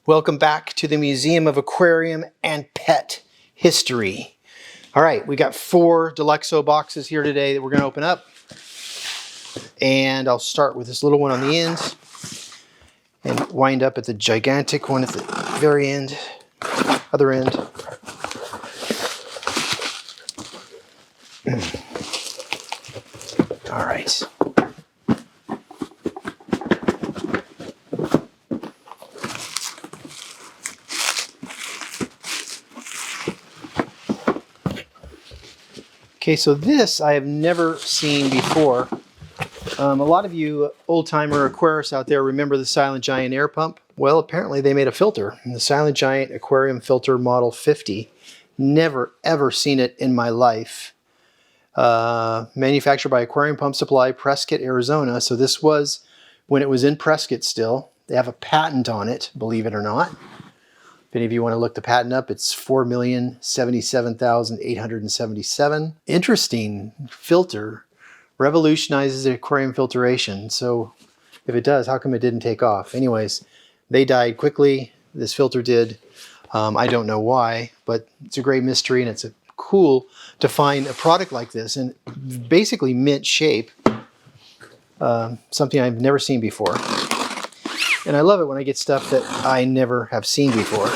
Welcome back to the Museum of Aquarium and Pet History. All right, we got 4 Deluxo boxes here today that we're going to open up. And I'll start with this little one on the end and wind up at the gigantic one at the very end, other end. All right. Okay, so this I have never seen before. A lot of you old-timer aquarists out there remember the Silent Giant air pump. Well, apparently they made a filter, the Silent Giant Aquarium Filter Model 50. Never, ever seen it in my life. Manufactured by Aquarium Pump Supply, Prescott, Arizona. So this was when it was in Prescott still. They have a patent on it, believe it or not. If any of you want to look the patent up, it's 4,077,877. Interesting filter. Revolutionizes aquarium filtration. So if it does, how come it didn't take off? Anyways, they died quickly. This filter did. I don't know why, but it's a great mystery, and it's cool to find a product like this in basically mint shape. Something I've never seen before. And I love it when I get stuff that I never have seen before.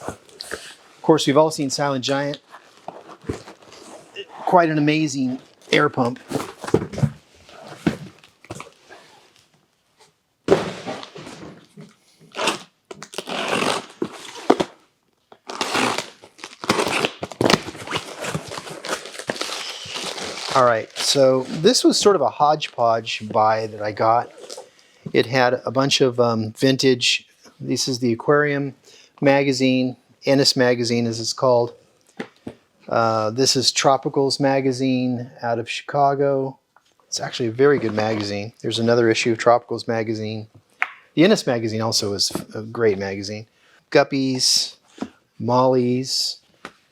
Of course, we've all seen Silent Giant. Quite an amazing air pump. All right, so this was sort of a hodgepodge buy that I got. It had a bunch of vintage. This is the Aquarium magazine, Ennis magazine as it's called. This is Tropicals magazine out of Chicago. It's actually a very good magazine. There's another issue of Tropicals magazine. The Ennis magazine also is a great magazine. Guppies, mollies,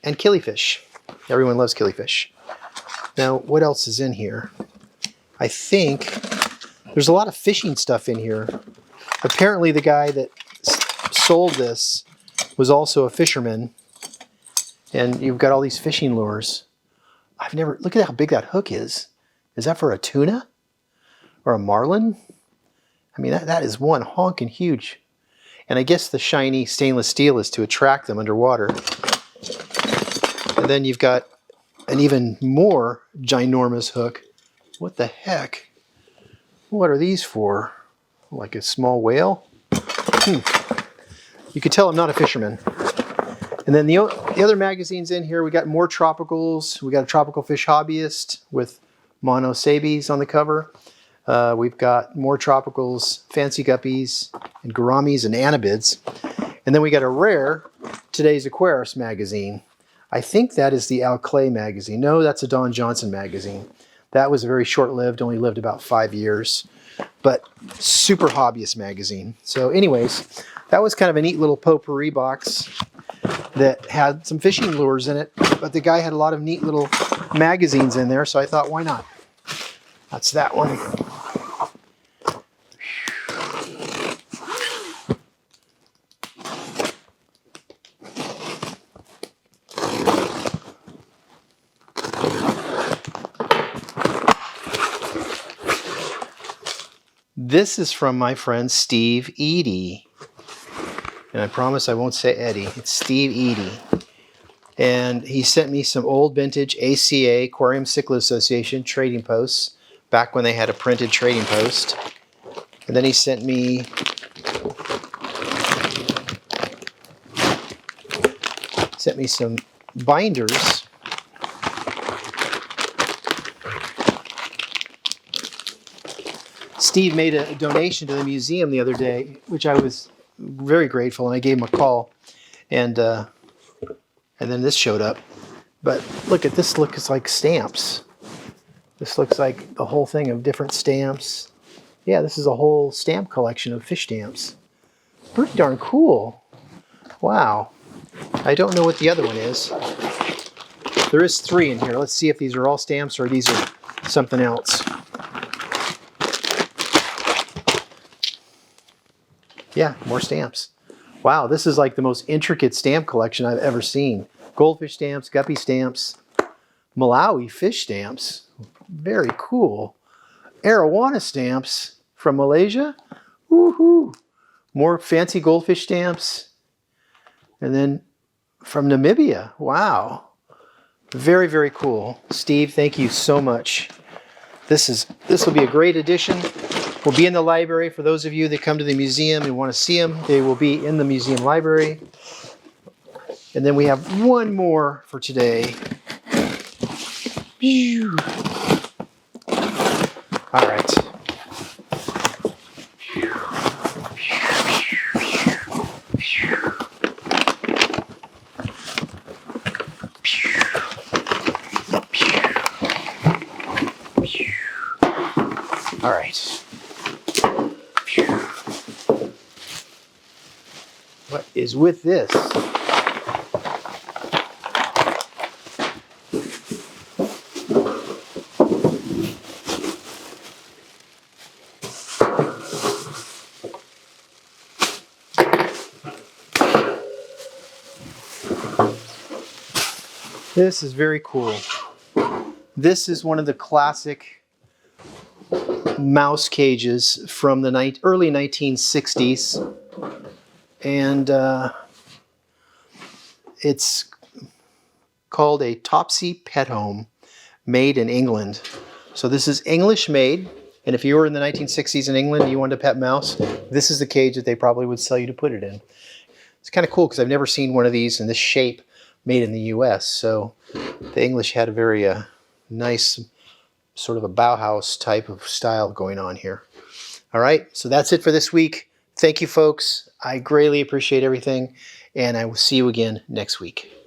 and killifish. Everyone loves killifish. Now, what else is in here? I think there's a lot of fishing stuff in here. Apparently the guy that sold this was also a fisherman. And you've got all these fishing lures. Look at how big that hook is. Is that for a tuna? Or a marlin? I mean, that is one honking huge. And I guess the shiny stainless steel is to attract them underwater. And then you've got an even more ginormous hook. What the heck? What are these for? Like a small whale? You could tell I'm not a fisherman. And then the other magazines in here, we got more tropicals. We got a tropical fish hobbyist with monosabies on the cover. We've got more tropicals, fancy guppies, and gouramis and anabids. And then we got a rare Today's Aquarist magazine. I think that is the Al Clay magazine. No, that's a Don Johnson magazine. That was very short-lived, only lived about 5 years. But super hobbyist magazine. So anyways, that was kind of a neat little potpourri box that had some fishing lures in it, but the guy had a lot of neat little magazines in there, so I thought, why not? That's that one. This is from my friend Steve Eady. And I promise I won't say Eddie. It's Steve Eady. And he sent me some old vintage ACA, Aquarium Cichlid Association, trading posts, back when they had a printed trading post. And then he sent me some binders. Steve made a donation to the museum the other day, which I was very grateful, and I gave him a call. And then this showed up. But look at this, looks like stamps. This looks like a whole thing of different stamps. Yeah, this is a whole stamp collection of fish stamps. Pretty darn cool. Wow. I don't know what the other one is. There is 3 in here. Let's see if these are all stamps or these are something else. Yeah, more stamps. Wow, this is like the most intricate stamp collection I've ever seen. Goldfish stamps, guppy stamps, Malawi fish stamps. Very cool. Arowana stamps from Malaysia. Woohoo! More fancy goldfish stamps. And then from Namibia. Wow. Very, very cool. Steve, thank you so much. This will be a great addition. Will be in the library for those of you that come to the museum and want to see them. They will be in the museum library. And then we have one more for today. All right. All right. What is with this? This is very cool. This is one of the classic mouse cages from the early 1960s. And it's called a Topsy Pet Home, made in England. So this is English made. And if you were in the 1960s in England and you wanted a pet mouse, this is the cage that they probably would sell you to put it in. It's kind of cool because I've never seen one of these in this shape made in the US. So the English had a very nice sort of a Bauhaus type of style going on here. All right, so that's it for this week. Thank you, folks. I greatly appreciate everything, and I will see you again next week.